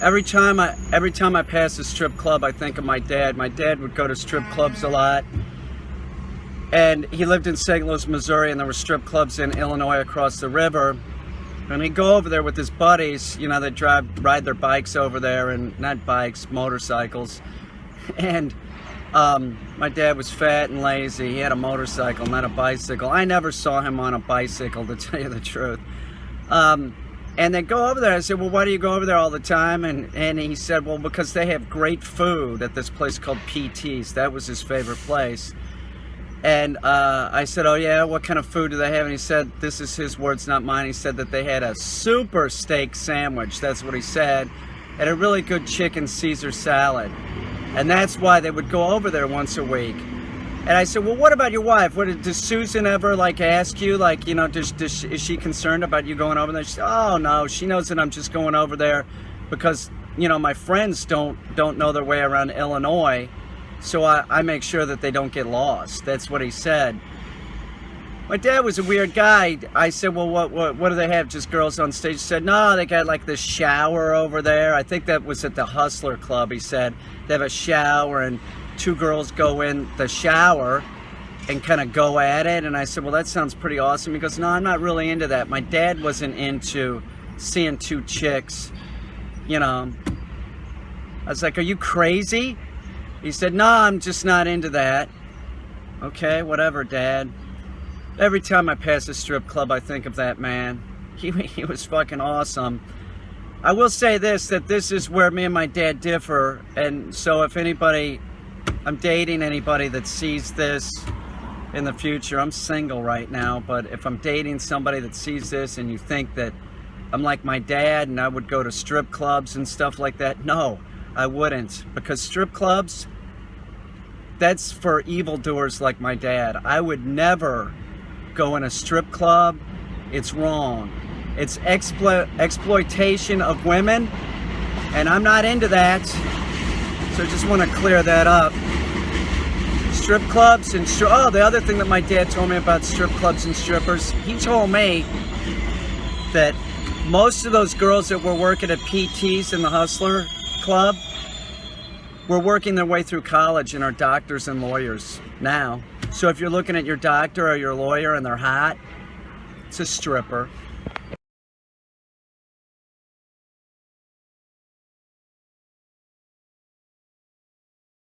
Every time I pass a strip club, I think of my dad. My dad would go to strip clubs a lot. And he lived in St. Louis, Missouri, and there were strip clubs in Illinois across the river. And he'd go over there with his buddies, you know, they'd ride their bikes over there, and not bikes, motorcycles. And my dad was fat and lazy. He had a motorcycle, not a bicycle. I never saw him on a bicycle, to tell you the truth. And they'd go over there. I said, well, why do you go over there all the time? And he said, well, because they have great food at this place called PT's. That was his favorite place. And I said, oh yeah, what kind of food do they have? And he said, this is his words, not mine. He said that they had a super steak sandwich. That's what he said. And a really good chicken Caesar salad. And that's why they would go over there once a week. And I said, well, what about your wife? Does Susan ever, like, ask you, like, you know, is she concerned about you going over there? She said, oh, no, she knows that I'm just going over there because, you know, my friends don't know their way around Illinois, so I make sure that they don't get lost. That's what he said. My dad was a weird guy. I said, well, what do they have, just girls on stage? He said, no, they got, like, this shower over there. I think that was at the Hustler Club, he said. They have a shower, and two girls go in the shower and kind of go at it. And I said, well, that sounds pretty awesome. He goes, no, I'm not really into that. My dad wasn't into seeing two chicks, you know. I was like, are you crazy? He said, no, I'm just not into that. Okay, whatever, Dad. Every time I pass a strip club, I think of that man. He was fucking awesome. I will say this, that this is where me and my dad differ. And so if I'm dating anybody that sees this in the future. I'm single right now, but if I'm dating somebody that sees this and you think that I'm like my dad and I would go to strip clubs and stuff like that, no, I wouldn't. Because strip clubs, that's for evildoers like my dad. I would never go in a strip club. It's wrong. It's exploitation of women, and I'm not into that. So I just want to clear that up. Strip clubs and the other thing that my dad told me about strip clubs and strippers, he told me that most of those girls that were working at PT's in the Hustler Club were working their way through college and are doctors and lawyers now. So if you're looking at your doctor or your lawyer and they're hot, it's a stripper.